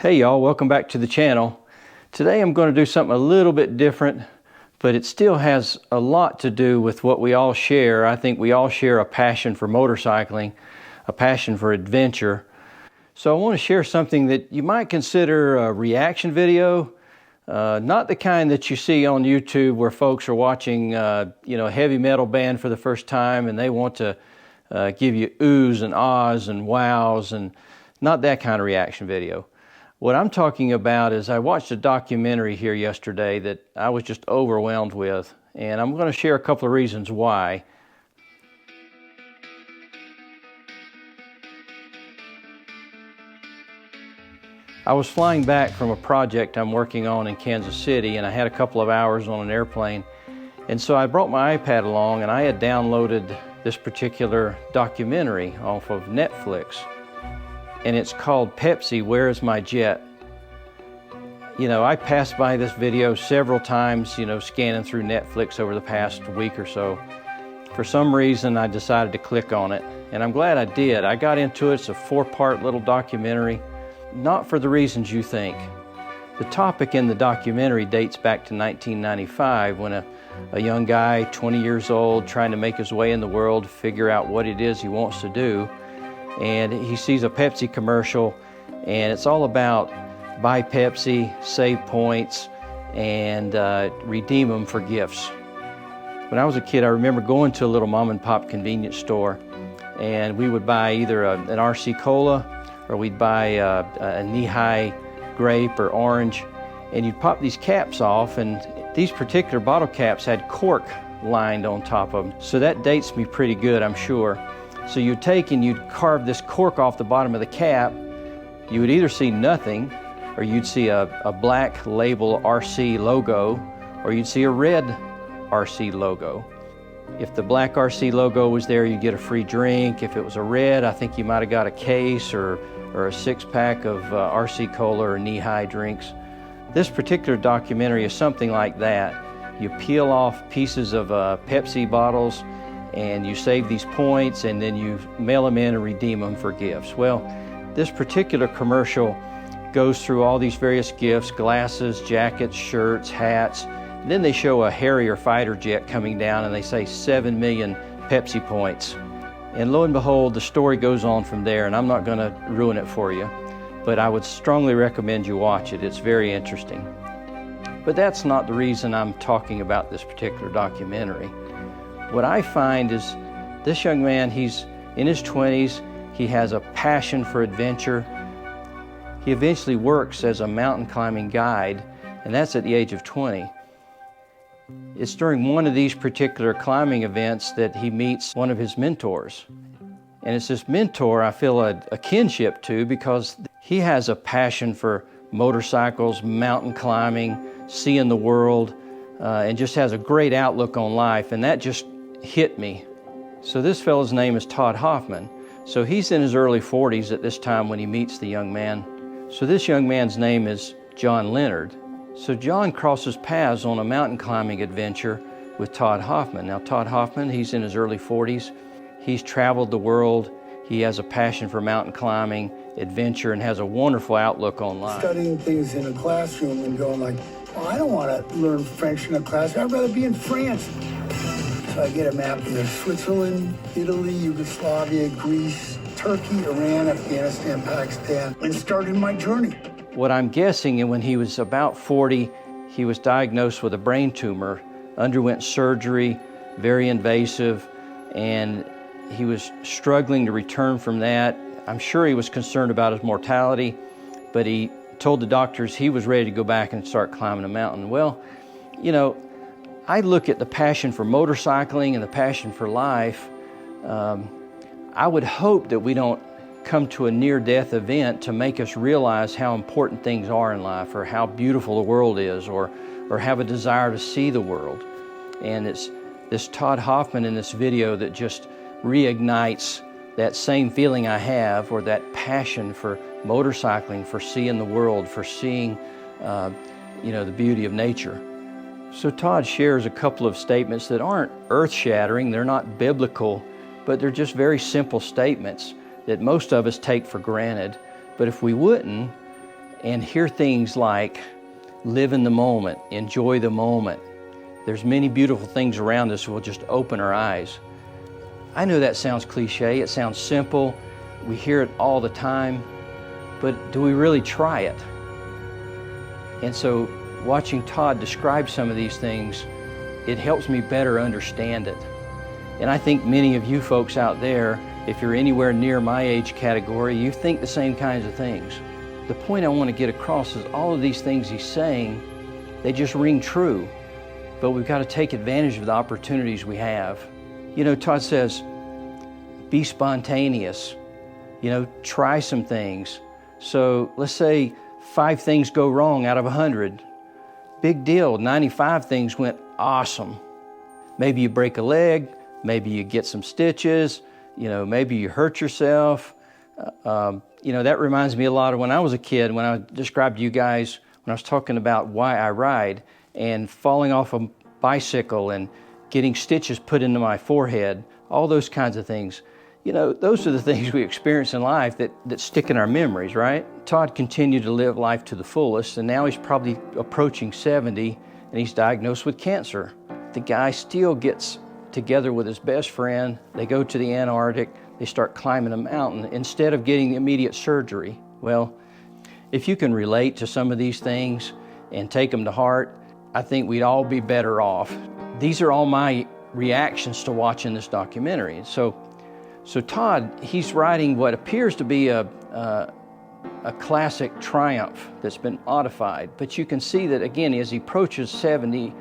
Hey y'all, welcome back to the channel. Today I'm going to do something a little bit different, but it still has a lot to do with what we all share. I think we all share a passion for motorcycling, a passion for adventure. So I want to share something that you might consider a reaction video, not the kind that you see on YouTube where folks are watching a heavy metal band for the first time and they want to give you oohs and ahs and wows, and not that kind of reaction video. What I'm talking about is I watched a documentary here yesterday that I was just overwhelmed with, and I'm going to share a couple of reasons why. I was flying back from a project I'm working on in Kansas City, and I had a couple of hours on an airplane, and so I brought my iPad along and I had downloaded this particular documentary off of Netflix. And it's called Pepsi, Where Is My Jet? I passed by this video several times, scanning through Netflix over the past week or so. For some reason, I decided to click on it, and I'm glad I did. I got into it. It's a 4-part little documentary, not for the reasons you think. The topic in the documentary dates back to 1995 when a young guy, 20 years old, trying to make his way in the world, figure out what it is he wants to do. And he sees a Pepsi commercial, and it's all about buy Pepsi, save points, and redeem them for gifts. When I was a kid, I remember going to a little mom and pop convenience store, and we would buy either an RC Cola or we'd buy a knee-high grape or orange, and you'd pop these caps off, and these particular bottle caps had cork lined on top of them. So that dates me pretty good, I'm sure. So you'd take and you'd carve this cork off the bottom of the cap. You would either see nothing, or you'd see a black label RC logo, or you'd see a red RC logo. If the black RC logo was there, you'd get a free drink. If it was a red, I think you might have got a case or a 6-pack of RC Cola or knee-high drinks. This particular documentary is something like that. You peel off pieces of Pepsi bottles, and you save these points, and then you mail them in and redeem them for gifts. Well, this particular commercial goes through all these various gifts: glasses, jackets, shirts, hats. And then they show a Harrier fighter jet coming down, and they say 7 million Pepsi points. And lo and behold, the story goes on from there, and I'm not going to ruin it for you, but I would strongly recommend you watch it. It's very interesting. But that's not the reason I'm talking about this particular documentary. What I find is this young man, he's in his 20s, he has a passion for adventure. He eventually works as a mountain climbing guide, and that's at the age of 20. It's during one of these particular climbing events that he meets one of his mentors. And it's this mentor I feel a kinship to, because he has a passion for motorcycles, mountain climbing, seeing the world, and just has a great outlook on life, and that just hit me. So this fellow's name is Todd Hoffman. So he's in his early 40s at this time when he meets the young man. So this young man's name is John Leonard. So John crosses paths on a mountain climbing adventure with Todd Hoffman. Now Todd Hoffman, he's in his early 40s. He's traveled the world. He has a passion for mountain climbing, adventure, and has a wonderful outlook on life. Studying things in a classroom and going like, oh, I don't want to learn French in a class. I'd rather be in France. So I get a map and there's Switzerland, Italy, Yugoslavia, Greece, Turkey, Iran, Afghanistan, Pakistan, and started my journey. What I'm guessing, and when he was about 40, he was diagnosed with a brain tumor, underwent surgery, very invasive, and he was struggling to return from that. I'm sure he was concerned about his mortality, but he told the doctors he was ready to go back and start climbing a mountain. Well, I look at the passion for motorcycling and the passion for life. I would hope that we don't come to a near-death event to make us realize how important things are in life, or how beautiful the world is, or have a desire to see the world. And it's this Todd Hoffman in this video that just reignites that same feeling I have, or that passion for motorcycling, for seeing the world, for seeing the beauty of nature. So Todd shares a couple of statements that aren't earth-shattering, they're not biblical, but they're just very simple statements that most of us take for granted. But if we wouldn't, and hear things like, live in the moment, enjoy the moment. There's many beautiful things around us that will just open our eyes. I know that sounds cliche, it sounds simple, we hear it all the time, but do we really try it? And so watching Todd describe some of these things, it helps me better understand it. And I think many of you folks out there, if you're anywhere near my age category, you think the same kinds of things. The point I want to get across is all of these things he's saying, they just ring true, but we've got to take advantage of the opportunities we have. You know, Todd says, be spontaneous, try some things. So let's say 5 things go wrong out of 100. Big deal, 95 things went awesome. Maybe you break a leg, maybe you get some stitches, maybe you hurt yourself. That reminds me a lot of when I was a kid, when I described to you guys, when I was talking about why I ride, and falling off a bicycle and getting stitches put into my forehead, all those kinds of things. Those are the things we experience in life that stick in our memories, right? Todd continued to live life to the fullest, and now he's probably approaching 70, and he's diagnosed with cancer. The guy still gets together with his best friend. They go to the Antarctic. They start climbing a mountain instead of getting immediate surgery. Well, if you can relate to some of these things and take them to heart, I think we'd all be better off. These are all my reactions to watching this documentary. So Todd, he's riding what appears to be a classic Triumph that's been modified, but you can see that again as he approaches 70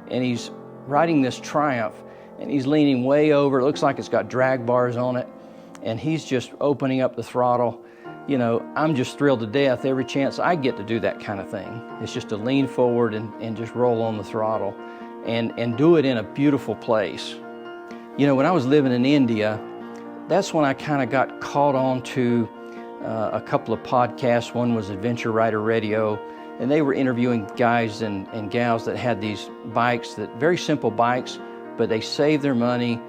and he's riding this Triumph and he's leaning way over. It looks like it's got drag bars on it, and he's just opening up the throttle. I'm just thrilled to death every chance I get to do that kind of thing. It's just to lean forward and just roll on the throttle and do it in a beautiful place. When I was living in India, that's when I kind of got caught on to a couple of podcasts. One was Adventure Rider Radio, and they were interviewing guys and gals that had these bikes, very simple bikes, but they saved their money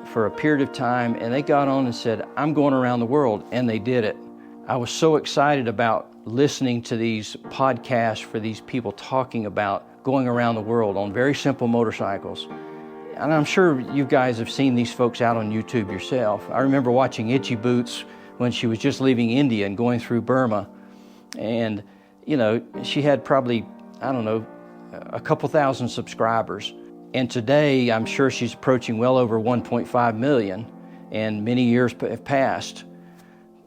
for a period of time, and they got on and said, I'm going around the world, and they did it. I was so excited about listening to these podcasts for these people talking about going around the world on very simple motorcycles. And I'm sure you guys have seen these folks out on YouTube yourself. I remember watching Itchy Boots when she was just leaving India and going through Burma. And, she had probably, a couple thousand subscribers. And today, I'm sure she's approaching well over 1.5 million, and many years have passed.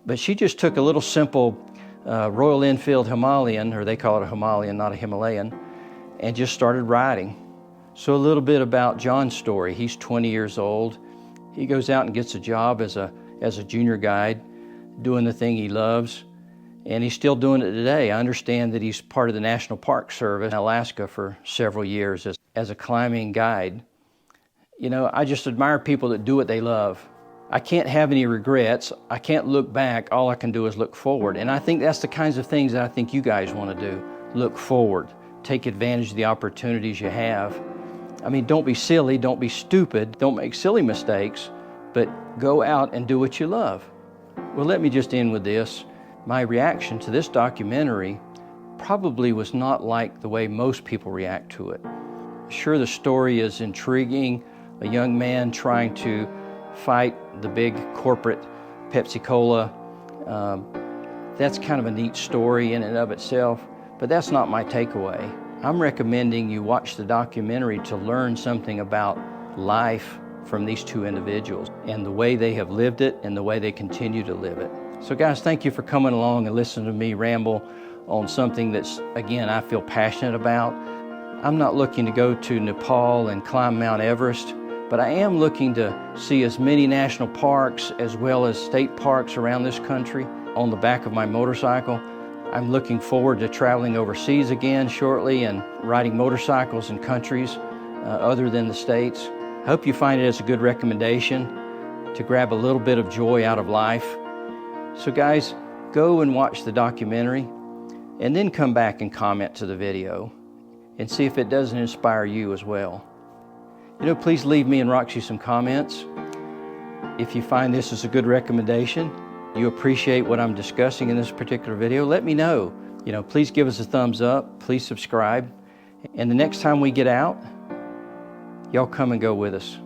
But she just took a little simple Royal Enfield Himalayan, or they call it a Himalayan, not a Himalayan, and just started riding. So a little bit about John's story. He's 20 years old. He goes out and gets a job as a junior guide, doing the thing he loves, and he's still doing it today. I understand that he's part of the National Park Service in Alaska for several years as a climbing guide. I just admire people that do what they love. I can't have any regrets. I can't look back. All I can do is look forward. And I think that's the kinds of things that I think you guys want to do. Look forward. Take advantage of the opportunities you have. Don't be silly. Don't be stupid. Don't make silly mistakes, but go out and do what you love. Well, let me just end with this. My reaction to this documentary probably was not like the way most people react to it. Sure, the story is intriguing. A young man trying to fight the big corporate Pepsi Cola. That's kind of a neat story in and of itself, but that's not my takeaway. I'm recommending you watch the documentary to learn something about life from these two individuals and the way they have lived it and the way they continue to live it. So guys, thank you for coming along and listening to me ramble on something that's, again, I feel passionate about. I'm not looking to go to Nepal and climb Mount Everest, but I am looking to see as many national parks as well as state parks around this country on the back of my motorcycle. I'm looking forward to traveling overseas again shortly and riding motorcycles in countries other than the States. I hope you find it as a good recommendation to grab a little bit of joy out of life. So guys, go and watch the documentary and then come back and comment to the video and see if it doesn't inspire you as well. Please leave me and Roxy some comments. If you find this is a good recommendation, you appreciate what I'm discussing in this particular video, let me know. please give us a thumbs up, please subscribe, and the next time we get out, y'all come and go with us.